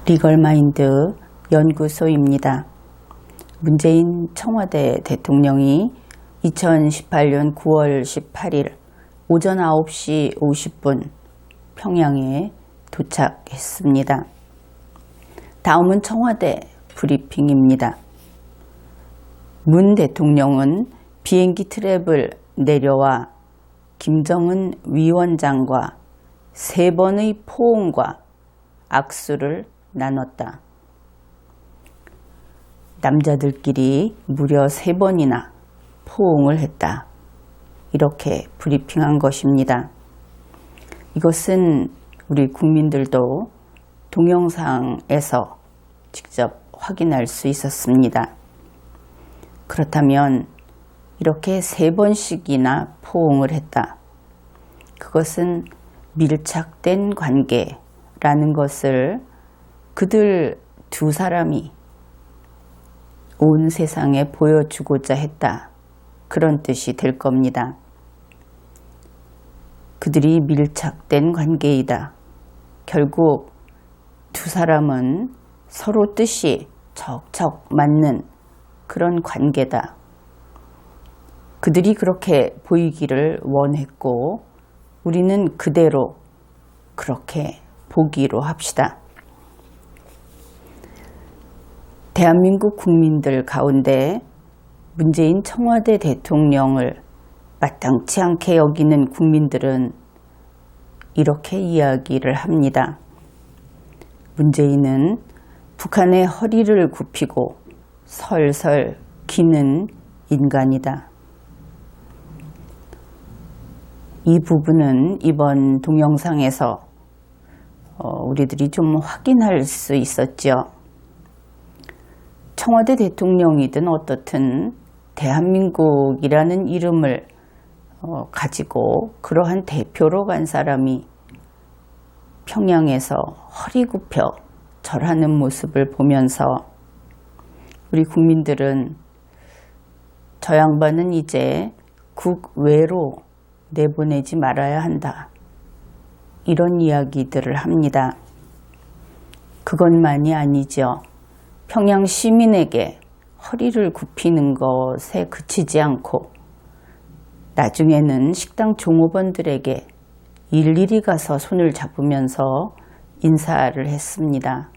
리걸마인드 연구소입니다. 문재인 청와대 대통령이 2018년 9월 18일 오전 9시 50분 평양에 도착했습니다. 다음은 청와대 브리핑입니다. 문 대통령은 비행기 트랩을 내려와 김정은 위원장과 3번의 포옹과 악수를 나눴다. 남자들끼리 무려 3번이나 포옹을 했다. 이렇게 브리핑한 것입니다. 이것은 우리 국민들도 동영상에서 직접 확인할 수 있었습니다. 그렇다면 이렇게 3번씩이나 포옹을 했다. 그것은 밀착된 관계라는 것을 그들 두 사람이 온 세상에 보여주고자 했다. 그런 뜻이 될 겁니다. 그들이 밀착된 관계이다. 결국 두 사람은 서로 뜻이 척척 맞는 그런 관계다. 그들이 그렇게 보이기를 원했고 우리는 그대로 그렇게 보기로 합시다. 대한민국 국민들 가운데 문재인 청와대 대통령을 마땅치 않게 여기는 국민들은 이렇게 이야기를 합니다. 문재인은 북한의 허리를 굽히고 설설 기는 인간이다. 이 부분은 이번 동영상에서 우리들이 좀 확인할 수 있었죠. 청와대 대통령이든 어떻든 대한민국이라는 이름을 가지고 그러한 대표로 간 사람이 평양에서 허리 굽혀 절하는 모습을 보면서 우리 국민들은 저 양반은 이제 국외로 내보내지 말아야 한다. 이런 이야기들을 합니다. 그것만이 아니죠. 평양 시민에게 허리를 굽히는 것에 그치지 않고 나중에는 식당 종업원들에게 일일이 가서 손을 잡으면서 인사를 했습니다.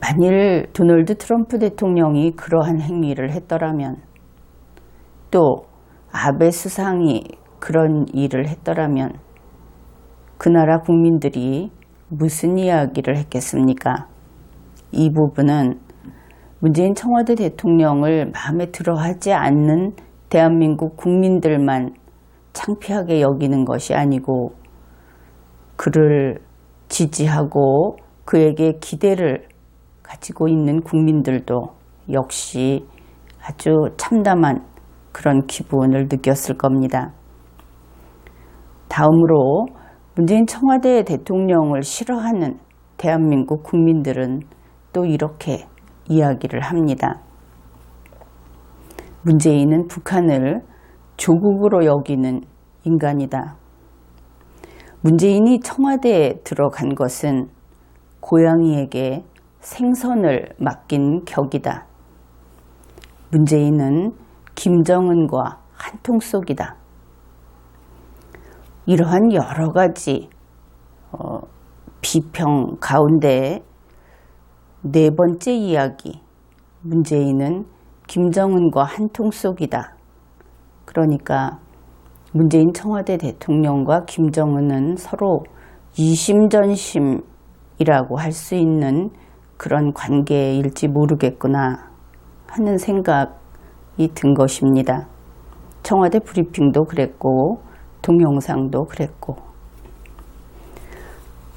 만일 도널드 트럼프 대통령이 그러한 행위를 했더라면 또 아베 수상이 그런 일을 했더라면 그 나라 국민들이 무슨 이야기를 했겠습니까? 이 부분은 문재인 청와대 대통령을 마음에 들어 하지 않는 대한민국 국민들만 창피하게 여기는 것이 아니고 그를 지지하고 그에게 기대를 가지고 있는 국민들도 역시 아주 참담한 그런 기분을 느꼈을 겁니다. 다음으로 문재인 청와대 대통령을 싫어하는 대한민국 국민들은 또 이렇게 이야기를 합니다. 문재인은 북한을 조국으로 여기는 인간이다. 문재인이 청와대에 들어간 것은 고양이에게 생선을 맡긴 격이다. 문재인은 김정은과 한통속이다. 이러한 여러 가지 비평 가운데 네 번째 이야기, 문재인은 김정은과 한통속이다. 그러니까 문재인 청와대 대통령과 김정은은 서로 이심전심이라고 할 수 있는 그런 관계일지 모르겠구나 하는 생각이 든 것입니다. 청와대 브리핑도 그랬고 동영상도 그랬고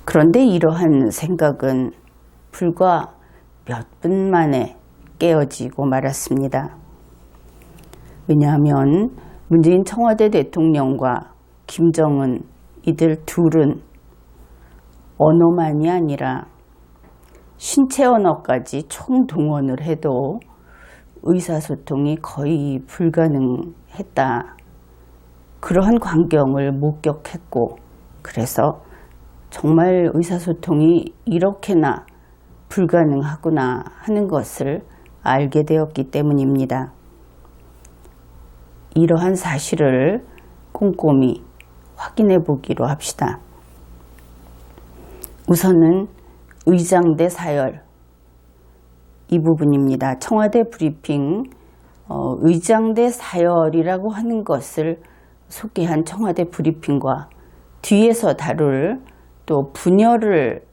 그런데 이러한 생각은 불과 몇 분 만에 깨어지고 말았습니다. 왜냐하면 문재인 청와대 대통령과 김정은 이들 둘은 언어만이 아니라 신체 언어까지 총동원을 해도 의사소통이 거의 불가능했다. 그러한 광경을 목격했고 그래서 정말 의사소통이 이렇게나 불가능하구나 하는 것을 알게 되었기 때문입니다. 이러한 사실을 꼼꼼히 확인해 보기로 합시다. 우선은 의장대 사열, 이 부분입니다. 청와대 브리핑 의장대 사열이라고 하는 것을 소개한 청와대 브리핑과 뒤에서 다룰 또 분열을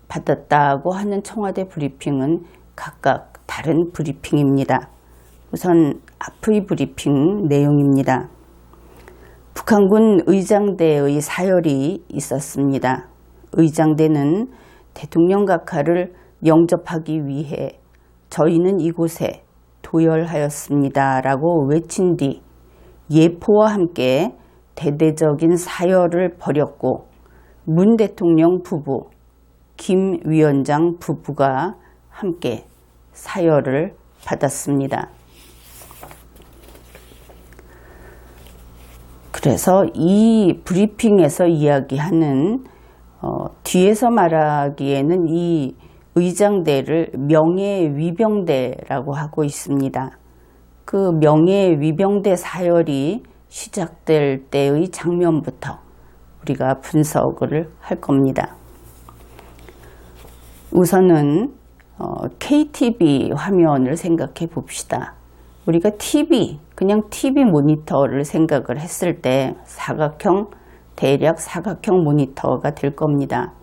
받았다고 하는 청와대 브리핑은 각각 다른 브리핑입니다. 우선 앞의 브리핑 내용입니다. 북한군 의장대의 사열이 있었습니다. 의장대는 대통령 각하를 영접하기 위해 저희는 이곳에 도열하였습니다 라고 외친 뒤 예포와 함께 대대적인 사열을 벌였고 문 대통령 부부, 김 위원장 부부가 함께 사열을 받았습니다. 그래서 이 브리핑에서 이야기하는 뒤에서 말하기에는 이 의장대를 명예위병대라고 하고 있습니다. 그 명예위병대 사열이 시작될 때의 장면부터 우리가 분석을 할 겁니다. 우선은 KTV 화면을 생각해 봅시다. 우리가 그냥 TV 모니터를 생각을 했을 때 대략 사각형 모니터가 될 겁니다.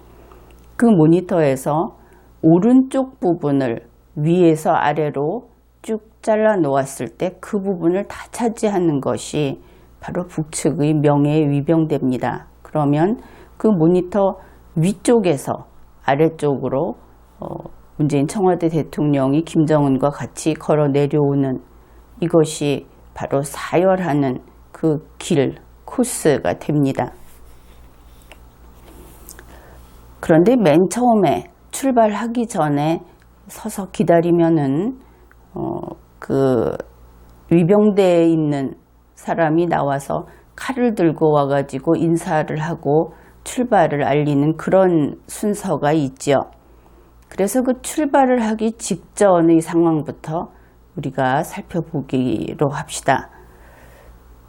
그 모니터에서 오른쪽 부분을 위에서 아래로 쭉 잘라 놓았을 때 그 부분을 다 차지하는 것이 바로 북측의 명예위병대입니다. 그러면 그 모니터 위쪽에서 아래쪽으로 문재인 청와대 대통령이 김정은과 같이 걸어 내려오는 이것이 바로 사열하는 그 코스가 됩니다. 그런데 맨 처음에 출발하기 전에 서서 기다리면은 그 위병대에 있는 사람이 나와서 칼을 들고 와가지고 인사를 하고 출발을 알리는 그런 순서가 있죠. 그래서 그 출발을 하기 직전의 상황부터 우리가 살펴보기로 합시다.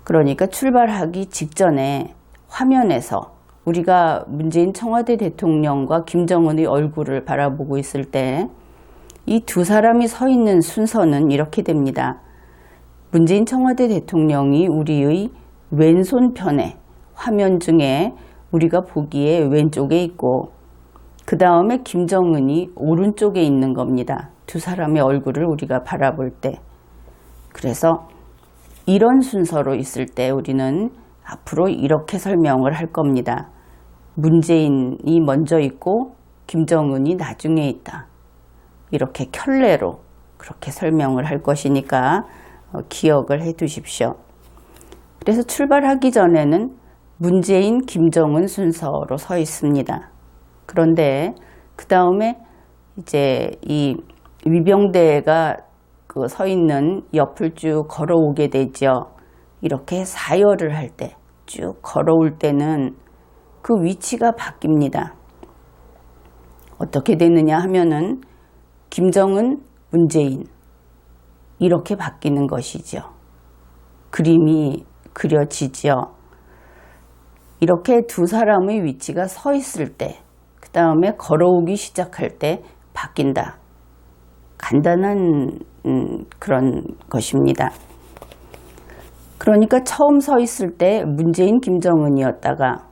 그러니까 출발하기 직전에 화면에서 우리가 문재인 청와대 대통령과 김정은의 얼굴을 바라보고 있을 때 이 두 사람이 서 있는 순서는 이렇게 됩니다. 문재인 청와대 대통령이 우리의 왼손편에 화면 중에 우리가 보기에 왼쪽에 있고 그 다음에 김정은이 오른쪽에 있는 겁니다. 두 사람의 얼굴을 우리가 바라볼 때. 그래서 이런 순서로 있을 때 우리는 앞으로 이렇게 설명을 할 겁니다. 문재인이 먼저 있고 김정은이 나중에 있다. 이렇게 켤레로 그렇게 설명을 할 것이니까 기억을 해 두십시오. 그래서 출발하기 전에는 문재인, 김정은 순서로 서 있습니다. 그런데 그 다음에 이제 이 위병대가 그 서 있는 옆을 쭉 걸어오게 되죠. 이렇게 사열을 할 때, 쭉 걸어올 때는 그 위치가 바뀝니다. 어떻게 되느냐 하면은 김정은, 문재인 이렇게 바뀌는 것이죠. 그림이 그려지죠. 이렇게 두 사람의 위치가 서 있을 때, 그 다음에 걸어오기 시작할 때 바뀐다. 간단한 그런 것입니다. 그러니까 처음 서 있을 때 문재인, 김정은이었다가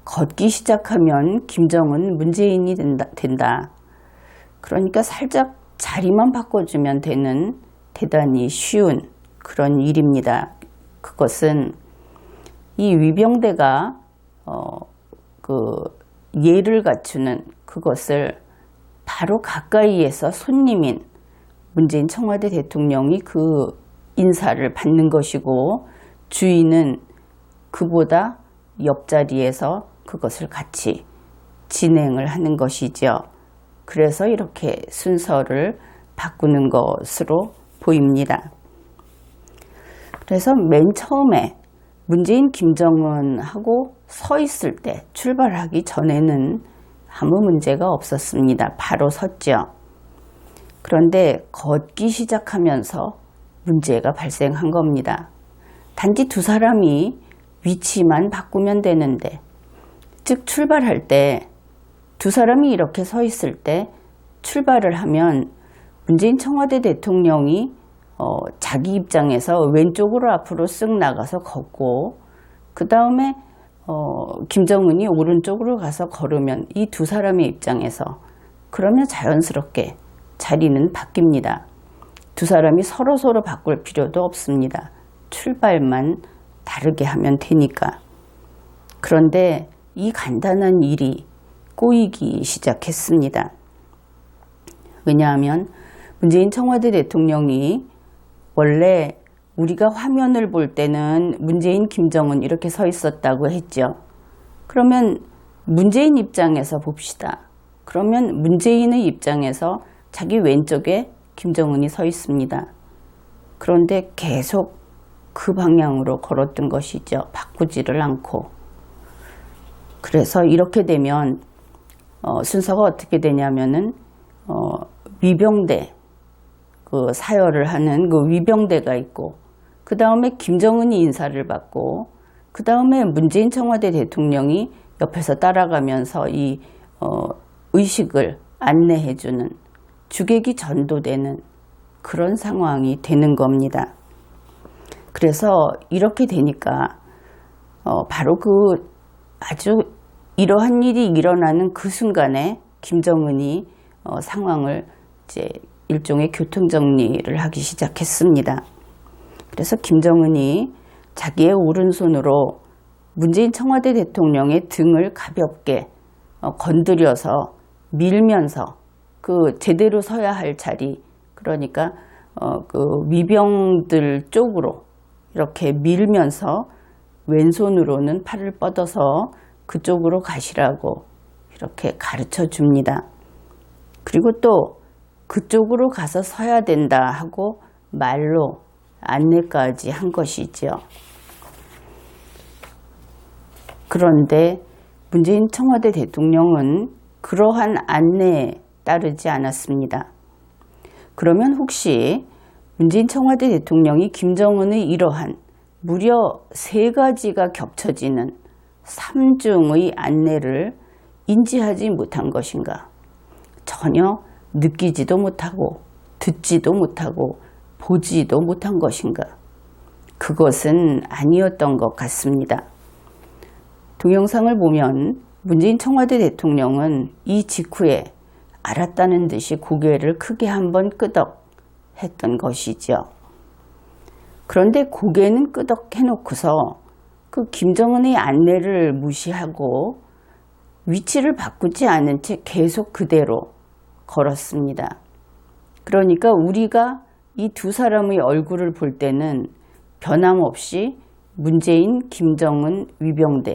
걷기 시작하면 김정은, 문재인이 된다. 그러니까 살짝 자리만 바꿔주면 되는 대단히 쉬운 그런 일입니다. 그것은 이 위병대가 그 예를 갖추는 그것을 바로 가까이에서 손님인 문재인 청와대 대통령이 그 인사를 받는 것이고 주인은 그보다 옆자리에서 그것을 같이 진행을 하는 것이죠. 그래서 이렇게 순서를 바꾸는 것으로 보입니다. 그래서 맨 처음에 문재인, 김정은하고 서 있을 때 출발하기 전에는 아무 문제가 없었습니다. 바로 섰죠. 그런데 걷기 시작하면서 문제가 발생한 겁니다. 단지 두 사람이 위치만 바꾸면 되는데, 즉 출발할 때 두 사람이 이렇게 서 있을 때 출발을 하면 문재인 청와대 대통령이 자기 입장에서 왼쪽으로 앞으로 쓱 나가서 걷고, 그 다음에 김정은이 오른쪽으로 가서 걸으면 이 두 사람의 입장에서 그러면 자연스럽게 자리는 바뀝니다. 두 사람이 서로 바꿀 필요도 없습니다. 출발만 다르게 하면 되니까. 그런데 이 간단한 일이 꼬이기 시작했습니다. 왜냐하면 문재인 청와대 대통령이 원래 우리가 화면을 볼 때는 문재인, 김정은 이렇게 서 있었다고 했죠. 그러면 문재인 입장에서 봅시다. 그러면 문재인의 입장에서 자기 왼쪽에 김정은이 서 있습니다. 그런데 계속 그 방향으로 걸었던 것이죠. 바꾸지를 않고. 그래서 이렇게 되면 순서가 어떻게 되냐면은 위병대, 그 사열을 하는 그 위병대가 있고, 그 다음에 김정은이 인사를 받고, 그 다음에 문재인 청와대 대통령이 옆에서 따라가면서 이 의식을 안내해주는, 주객이 전도되는 그런 상황이 되는 겁니다. 그래서 이렇게 되니까 바로 그 아주 이러한 일이 일어나는 그 순간에 김정은이 상황을 이제 일종의 교통정리를 하기 시작했습니다. 그래서 김정은이 자기의 오른손으로 문재인 청와대 대통령의 등을 가볍게 건드려서 밀면서 그 제대로 서야 할 자리, 그러니까 그 위병들 쪽으로 이렇게 밀면서 왼손으로는 팔을 뻗어서 그쪽으로 가시라고 이렇게 가르쳐 줍니다. 그리고 또 그쪽으로 가서 서야 된다 하고 말로 안내까지 한 것이죠. 그런데 문재인 청와대 대통령은 그러한 안내에 따르지 않았습니다. 그러면 혹시 문재인 청와대 대통령이 김정은의 이러한 무려 3가지가 겹쳐지는 3중의 안내를 인지하지 못한 것인가? 전혀 느끼지도 못하고 듣지도 못하고 보지도 못한 것인가? 그것은 아니었던 것 같습니다. 동영상을 보면 문재인 청와대 대통령은 이 직후에 알았다는 듯이 고개를 크게 한번 끄덕했던 것이죠. 그런데 고개는 끄덕해놓고서 그 김정은의 안내를 무시하고 위치를 바꾸지 않은 채 계속 그대로 걸었습니다. 그러니까 우리가 이 두 사람의 얼굴을 볼 때는 변함없이 문재인, 김정은, 위병대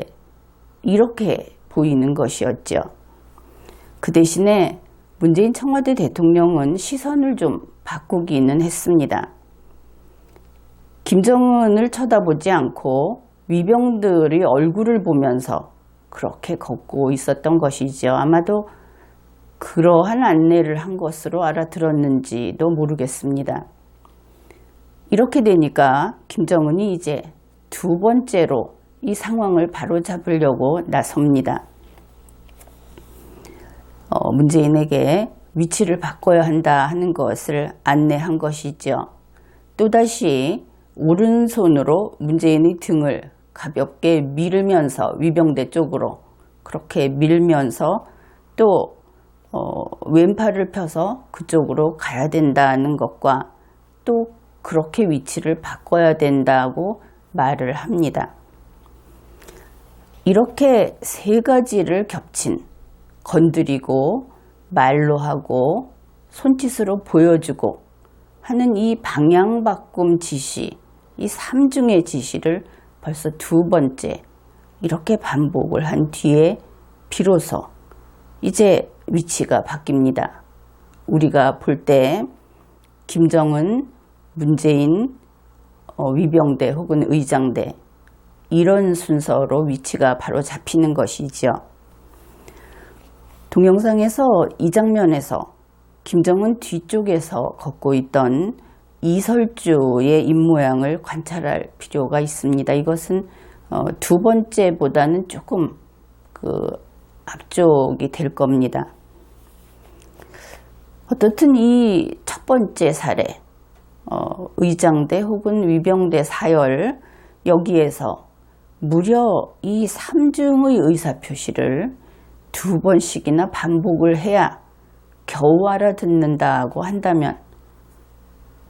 이렇게 보이는 것이었죠. 그 대신에 문재인 청와대 대통령은 시선을 좀 바꾸기는 했습니다. 김정은을 쳐다보지 않고 위병들의 얼굴을 보면서 그렇게 걷고 있었던 것이죠. 아마도 그러한 안내를 한 것으로 알아들었는지도 모르겠습니다. 이렇게 되니까 김정은이 이제 2번째로 이 상황을 바로잡으려고 나섭니다. 문재인에게 위치를 바꿔야 한다 하는 것을 안내한 것이죠. 또다시 오른손으로 문재인의 등을 가볍게 밀면서 위병대 쪽으로 그렇게 밀면서 또 왼팔을 펴서 그쪽으로 가야 된다는 것과 또 그렇게 위치를 바꿔야 된다고 말을 합니다. 이렇게 3가지를 겹친, 건드리고 말로 하고 손짓으로 보여주고 하는 이 방향 바꿈 지시, 이 3중의 지시를 벌써 2번째 이렇게 반복을 한 뒤에 비로소 이제 위치가 바뀝니다. 우리가 볼 때 김정은, 문재인, 위병대 혹은 의장대 이런 순서로 위치가 바로 잡히는 것이죠. 동영상에서 이 장면에서 김정은 뒤쪽에서 걷고 있던 이설주의 입모양을 관찰할 필요가 있습니다. 이것은 두 번째보다는 조금 앞쪽이 될 겁니다. 어떻든 이 첫 번째 사례, 의장대 혹은 위병대 사열, 여기에서 무려 이 3중의 의사표시를 두 번씩이나 반복을 해야 겨우 알아듣는다고 한다면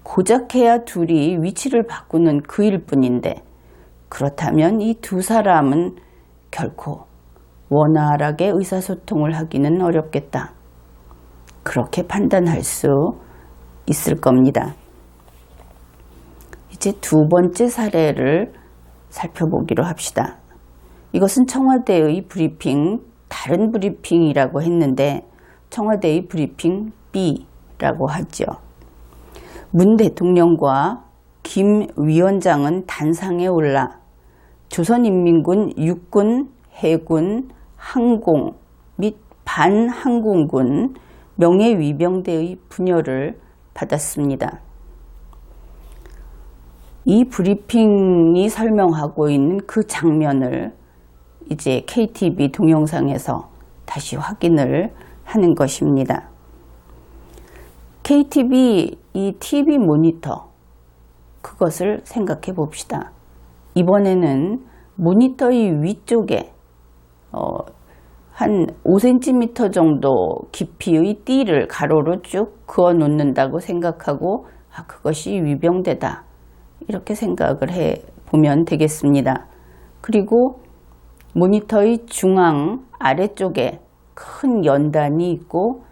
고작 해야 둘이 위치를 바꾸는 그일 뿐인데, 그렇다면 이 두 사람은 결코 원활하게 의사소통을 하기는 어렵겠다. 그렇게 판단할 수 있을 겁니다. 이제 두 번째 사례를 살펴보기로 합시다. 이것은 청와대의 브리핑, 다른 브리핑이라고 했는데 청와대의 브리핑 B라고 하죠. 문 대통령과 김 위원장은 단상에 올라 조선인민군 육군, 해군, 항공 및 반항공군 명예위병대의 분열을 받았습니다. 이 브리핑이 설명하고 있는 그 장면을 이제 KTV 동영상에서 다시 확인을 하는 것입니다. KTV 이 TV 모니터, 그것을 생각해 봅시다. 이번에는 모니터의 위쪽에 한 5cm 정도 깊이의 띠를 가로로 쭉 그어 놓는다고 생각하고 그것이 위병대다, 이렇게 생각을 해 보면 되겠습니다. 그리고 모니터의 중앙 아래쪽에 큰 연단이 있고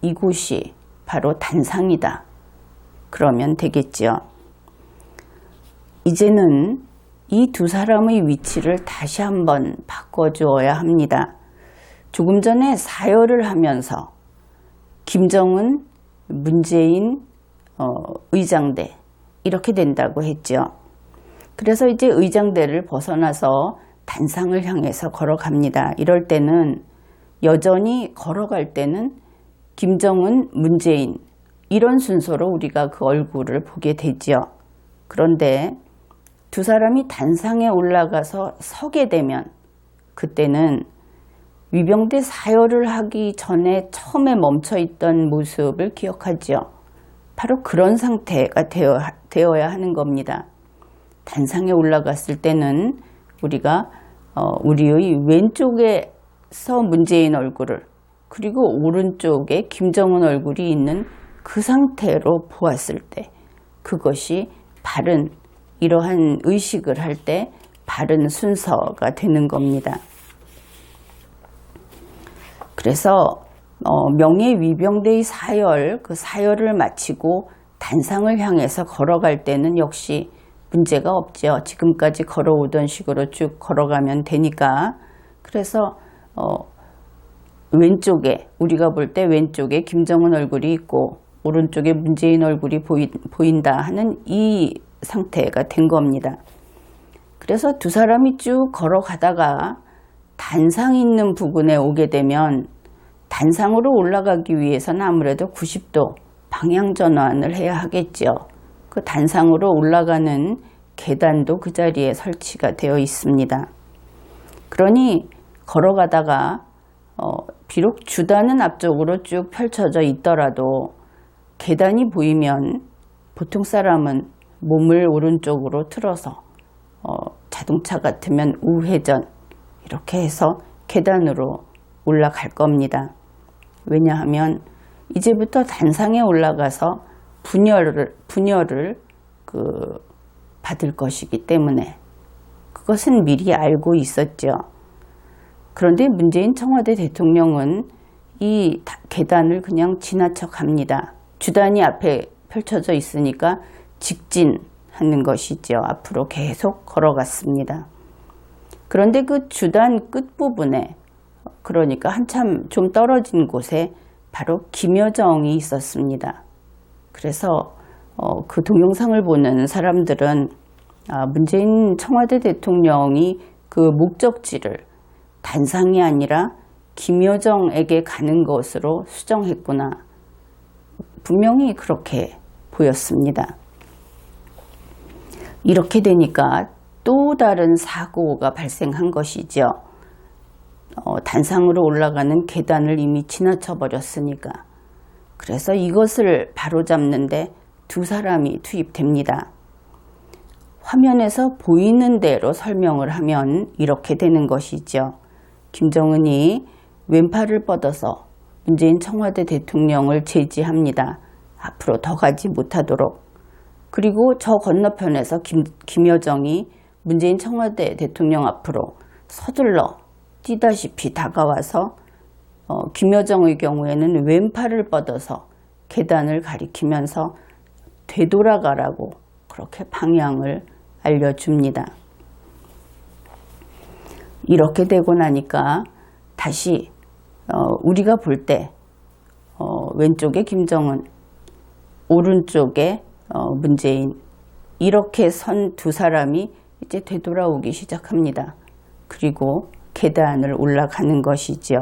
이곳이 바로 단상이다, 그러면 되겠죠. 이제는 이 두 사람의 위치를 다시 한번 바꿔주어야 합니다. 조금 전에 사열을 하면서 김정은, 문재인, 의장대 이렇게 된다고 했죠. 그래서 이제 의장대를 벗어나서 단상을 향해서 걸어갑니다. 이럴 때는 여전히 걸어갈 때는 김정은, 문재인 이런 순서로 우리가 그 얼굴을 보게 되죠. 그런데 두 사람이 단상에 올라가서 서게 되면 그때는 위병대 사열을 하기 전에 처음에 멈춰있던 모습을 기억하죠. 바로 그런 상태가 되어야 하는 겁니다. 단상에 올라갔을 때는 우리가 우리의 왼쪽에서 문재인 얼굴을, 그리고 오른쪽에 김정은 얼굴이 있는 그 상태로 보았을 때 그것이 바른, 이러한 의식을 할 때 바른 순서가 되는 겁니다. 그래서 명예위병대의 사열, 그 사열을 마치고 단상을 향해서 걸어갈 때는 역시 문제가 없죠. 지금까지 걸어오던 식으로 쭉 걸어가면 되니까. 그래서 왼쪽에, 우리가 볼 때 왼쪽에 김정은 얼굴이 있고 오른쪽에 문재인 얼굴이 보인다 하는 이 상태가 된 겁니다. 그래서 두 사람이 쭉 걸어가다가 단상 있는 부분에 오게 되면 단상으로 올라가기 위해서는 아무래도 90도 방향 전환을 해야 하겠죠. 그 단상으로 올라가는 계단도 그 자리에 설치가 되어 있습니다. 그러니 걸어가다가 비록 주단은 앞쪽으로 쭉 펼쳐져 있더라도 계단이 보이면 보통 사람은 몸을 오른쪽으로 틀어서 자동차 같으면 우회전 이렇게 해서 계단으로 올라갈 겁니다. 왜냐하면 이제부터 단상에 올라가서 분열을 받을 것이기 때문에 그것은 미리 알고 있었죠. 그런데 문재인 청와대 대통령은 이 계단을 그냥 지나쳐 갑니다. 주단이 앞에 펼쳐져 있으니까 직진하는 것이죠. 앞으로 계속 걸어갔습니다. 그런데 그 주단 끝부분에, 그러니까 한참 좀 떨어진 곳에 바로 김여정이 있었습니다. 그래서 그 동영상을 보는 사람들은 문재인 청와대 대통령이 그 목적지를 단상이 아니라 김여정에게 가는 것으로 수정했구나. 분명히 그렇게 보였습니다. 이렇게 되니까 또 다른 사고가 발생한 것이죠. 단상으로 올라가는 계단을 이미 지나쳐 버렸으니까. 그래서 이것을 바로잡는데 두 사람이 투입됩니다. 화면에서 보이는 대로 설명을 하면 이렇게 되는 것이죠. 김정은이 왼팔을 뻗어서 문재인 청와대 대통령을 제지합니다. 앞으로 더 가지 못하도록. 그리고 저 건너편에서 김여정이 문재인 청와대 대통령 앞으로 서둘러 뛰다시피 다가와서 김여정의 경우에는 왼팔을 뻗어서 계단을 가리키면서 되돌아가라고 그렇게 방향을 알려줍니다. 이렇게 되고 나니까 다시 우리가 볼 때 왼쪽에 김정은, 오른쪽에 문재인, 이렇게 선 두 사람이 이제 되돌아오기 시작합니다. 그리고 계단을 올라가는 것이죠.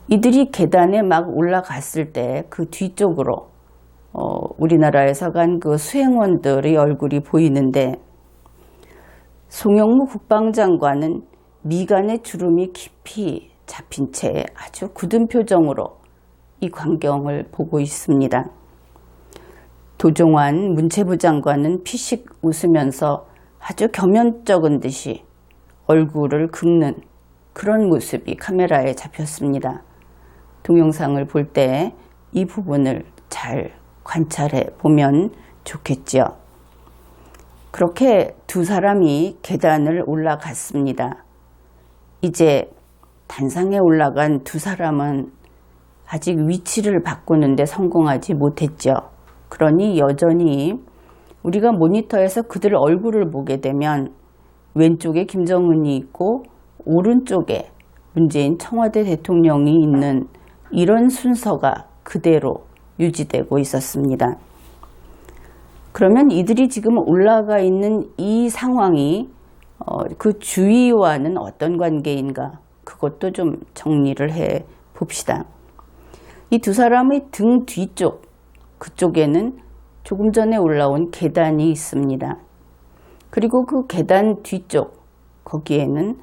이들이 계단에 막 올라갔을 때 그 뒤쪽으로 우리나라에서 간 그 수행원들의 얼굴이 보이는데, 송영무 국방장관은 미간에 주름이 깊이 잡힌 채 아주 굳은 표정으로 이 광경을 보고 있습니다. 도종환 문체부 장관은 피식 웃으면서 아주 겸연쩍은 듯이 얼굴을 긁는 그런 모습이 카메라에 잡혔습니다. 동영상을 볼 때 이 부분을 잘 관찰해 보면 좋겠죠. 그렇게 두 사람이 계단을 올라갔습니다. 이제 단상에 올라간 두 사람은 아직 위치를 바꾸는데 성공하지 못했죠. 그러니 여전히 우리가 모니터에서 그들 얼굴을 보게 되면 왼쪽에 김정은이 있고 오른쪽에 문재인 청와대 대통령이 있는 이런 순서가 그대로 유지되고 있었습니다. 그러면 이들이 지금 올라가 있는 이 상황이 그 주위와는 어떤 관계인가, 그것도 좀 정리를 해 봅시다. 이 두 사람의 등 뒤쪽, 그쪽에는 조금 전에 올라온 계단이 있습니다. 그리고 그 계단 뒤쪽, 거기에는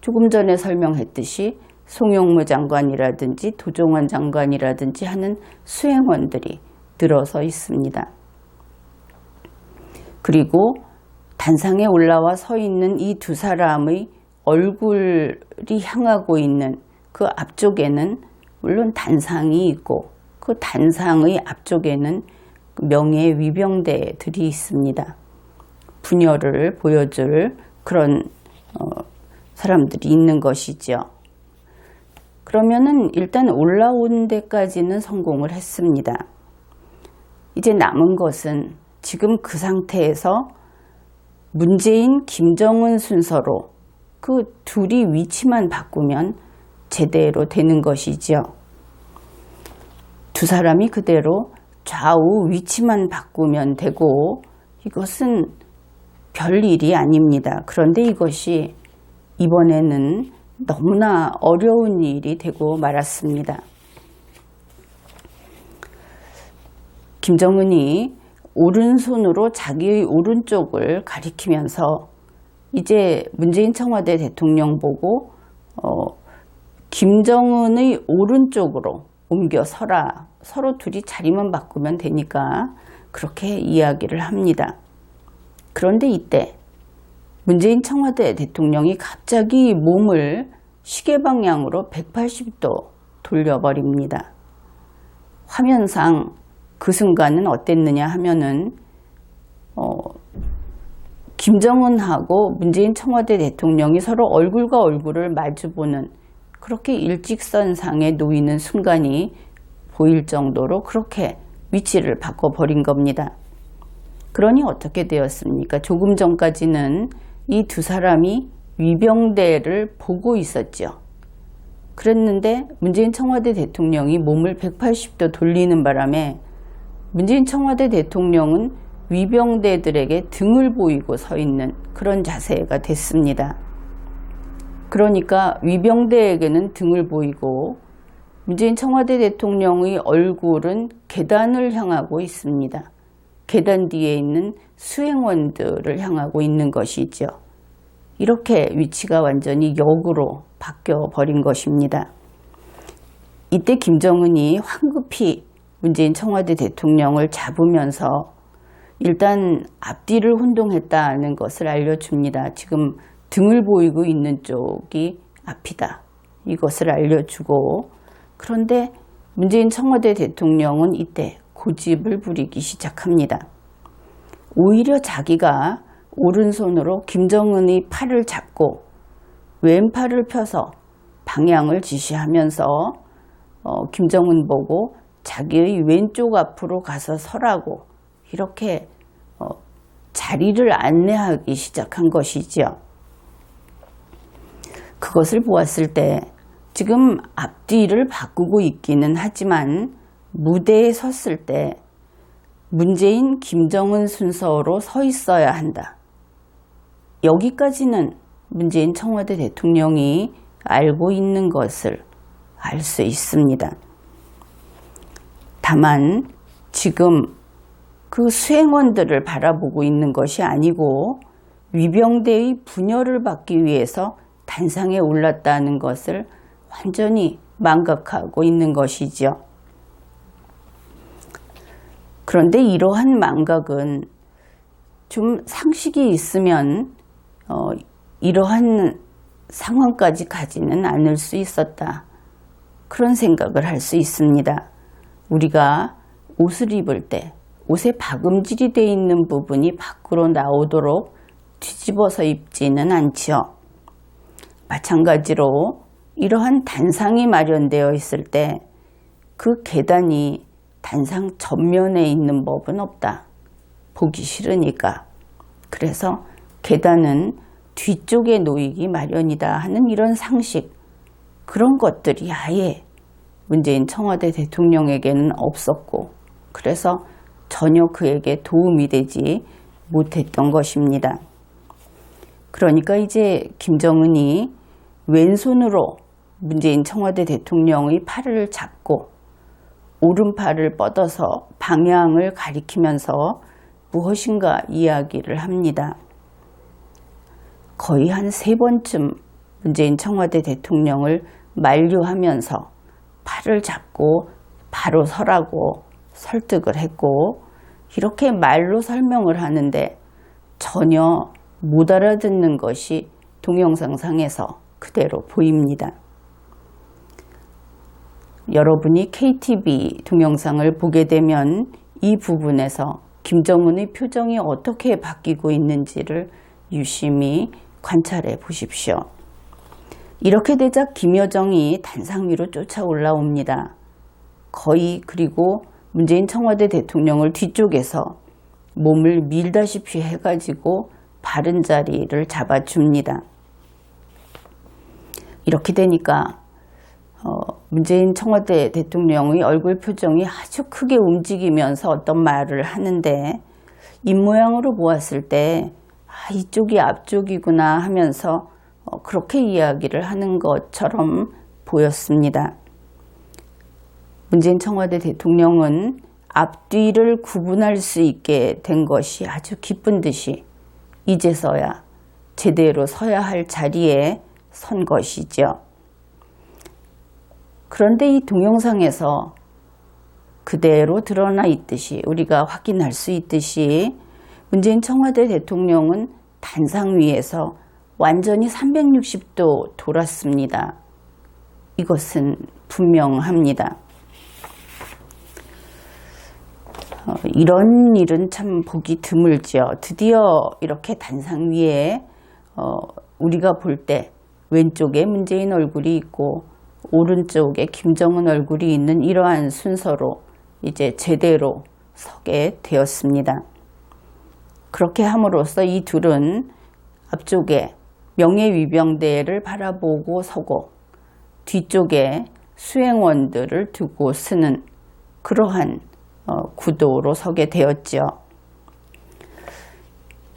조금 전에 설명했듯이 송영무 장관이라든지 도종환 장관이라든지 하는 수행원들이 늘어서 있습니다. 그리고 단상에 올라와 서 있는 이 두 사람의 얼굴이 향하고 있는 그 앞쪽에는 물론 단상이 있고, 그 단상의 앞쪽에는 명예 위병대들이 있습니다. 분열을 보여줄 그런 사람들이 있는 것이죠. 그러면은 일단 올라온 데까지는 성공을 했습니다. 이제 남은 것은 지금 그 상태에서 문재인, 김정은 순서로 그 둘이 위치만 바꾸면 제대로 되는 것이죠. 두 사람이 그대로 좌우 위치만 바꾸면 되고, 이것은 별일이 아닙니다. 그런데 이것이 이번에는 너무나 어려운 일이 되고 말았습니다. 김정은이 오른손으로 자기의 오른쪽을 가리키면서 이제 문재인 청와대 대통령 보고 김정은의 오른쪽으로 옮겨 서라. 서로 둘이 자리만 바꾸면 되니까 그렇게 이야기를 합니다. 그런데 이때 문재인 청와대 대통령이 갑자기 몸을 시계 방향으로 180도 돌려버립니다. 화면상 그 순간은 어땠느냐 하면은 김정은하고 문재인 청와대 대통령이 서로 얼굴과 얼굴을 마주보는 그렇게 일직선상에 놓이는 순간이 보일 정도로 그렇게 위치를 바꿔버린 겁니다. 그러니 어떻게 되었습니까? 조금 전까지는 이 두 사람이 위병대를 보고 있었죠. 그랬는데 문재인 청와대 대통령이 몸을 180도 돌리는 바람에 문재인 청와대 대통령은 위병대들에게 등을 보이고 서 있는 그런 자세가 됐습니다. 그러니까 위병대에게는 등을 보이고 문재인 청와대 대통령의 얼굴은 계단을 향하고 있습니다. 계단 뒤에 있는 수행원들을 향하고 있는 것이죠. 이렇게 위치가 완전히 역으로 바뀌어 버린 것입니다. 이때 김정은이 황급히 문재인 청와대 대통령을 잡으면서 일단 앞뒤를 혼동했다는 것을 알려줍니다. 지금 등을 보이고 있는 쪽이 앞이다. 이것을 알려주고, 그런데 문재인 청와대 대통령은 이때 고집을 부리기 시작합니다. 오히려 자기가 오른손으로 김정은의 팔을 잡고 왼팔을 펴서 방향을 지시하면서 김정은 보고 자기의 왼쪽 앞으로 가서 서라고 이렇게 자리를 안내하기 시작한 것이지요. 그것을 보았을 때 지금 앞뒤를 바꾸고 있기는 하지만 무대에 섰을 때 문재인, 김정은 순서로 서 있어야 한다. 여기까지는 문재인 청와대 대통령이 알고 있는 것을 알 수 있습니다. 다만 지금 그 수행원들을 바라보고 있는 것이 아니고 위병대의 분열을 받기 위해서 단상에 올랐다는 것을 완전히 망각하고 있는 것이죠. 그런데 이러한 망각은 좀 상식이 있으면 이러한 상황까지 가지는 않을 수 있었다. 그런 생각을 할 수 있습니다. 우리가 옷을 입을 때 옷에 박음질이 되어 있는 부분이 밖으로 나오도록 뒤집어서 입지는 않지요. 마찬가지로 이러한 단상이 마련되어 있을 때 그 계단이 단상 전면에 있는 법은 없다. 보기 싫으니까. 그래서 계단은 뒤쪽에 놓이기 마련이다 하는 이런 상식, 그런 것들이 아예 문재인 청와대 대통령에게는 없었고, 그래서 전혀 그에게 도움이 되지 못했던 것입니다. 그러니까 이제 김정은이 왼손으로 문재인 청와대 대통령의 팔을 잡고 오른팔을 뻗어서 방향을 가리키면서 무엇인가 이야기를 합니다. 거의 한 3번쯤 문재인 청와대 대통령을 만류하면서 팔을 잡고 바로 서라고 설득을 했고, 이렇게 말로 설명을 하는데 전혀 못 알아듣는 것이 동영상상에서 그대로 보입니다. 여러분이 KTV 동영상을 보게 되면 이 부분에서 김정은의 표정이 어떻게 바뀌고 있는지를 유심히 관찰해 보십시오. 이렇게 되자 김여정이 단상 위로 쫓아 올라옵니다. 거의 그리고 문재인 청와대 대통령을 뒤쪽에서 몸을 밀다시피 해가지고 바른 자리를 잡아줍니다. 이렇게 되니까 문재인 청와대 대통령의 얼굴 표정이 아주 크게 움직이면서 어떤 말을 하는데, 입모양으로 보았을 때 이쪽이 앞쪽이구나 하면서 그렇게 이야기를 하는 것처럼 보였습니다. 문재인 청와대 대통령은 앞뒤를 구분할 수 있게 된 것이 아주 기쁜 듯이 이제서야 제대로 서야 할 자리에 선 것이죠. 그런데 이 동영상에서 그대로 드러나 있듯이, 우리가 확인할 수 있듯이 문재인 청와대 대통령은 단상 위에서 완전히 360도 돌았습니다. 이것은 분명합니다. 이런 일은 참 보기 드물죠. 드디어 이렇게 단상 위에 우리가 볼 때 왼쪽에 문재인 얼굴이 있고 오른쪽에 김정은 얼굴이 있는 이러한 순서로 이제 제대로 서게 되었습니다. 그렇게 함으로써 이 둘은 앞쪽에 명예위병대를 바라보고 서고 뒤쪽에 수행원들을 두고 쓰는 그러한 구도로 서게 되었죠.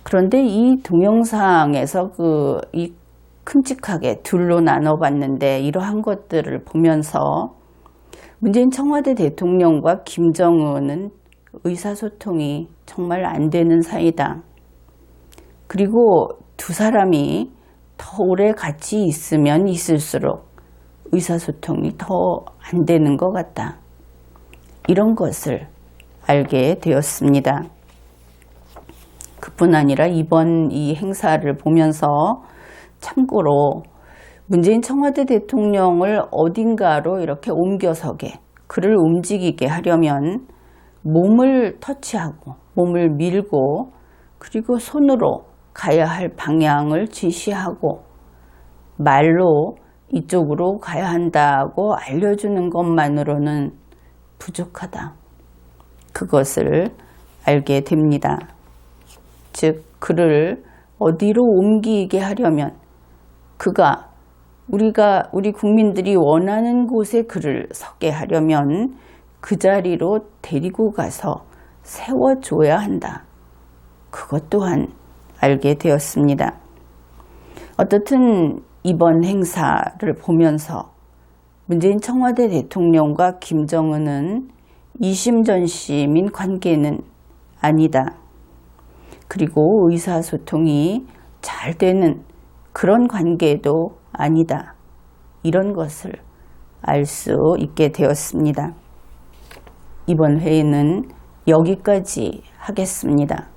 그런데 이 동영상에서 이 큼직하게 둘로 나눠봤는데 이러한 것들을 보면서 문재인 청와대 대통령과 김정은은 의사소통이 정말 안 되는 사이다. 그리고 두 사람이 더 오래 같이 있으면 있을수록 의사소통이 더 안 되는 것 같다. 이런 것을 알게 되었습니다. 그뿐 아니라 이번 이 행사를 보면서 참고로 문재인 청와대 대통령을 어딘가로 이렇게 옮겨서게 그를 움직이게 하려면 몸을 터치하고 몸을 밀고 그리고 손으로 가야 할 방향을 지시하고 말로 이쪽으로 가야 한다고 알려주는 것만으로는 부족하다. 그것을 알게 됩니다. 즉 그를 어디로 옮기게 하려면 그가 우리 국민들이 원하는 곳에 그를 서게 하려면 그 자리로 데리고 가서 세워줘야 한다. 그것 또한 알게 되었습니다. 어떻든 이번 행사를 보면서 문재인 청와대 대통령과 김정은은 이심전심인 관계는 아니다. 그리고 의사소통이 잘 되는 그런 관계도 아니다. 이런 것을 알 수 있게 되었습니다. 이번 회의는 여기까지 하겠습니다.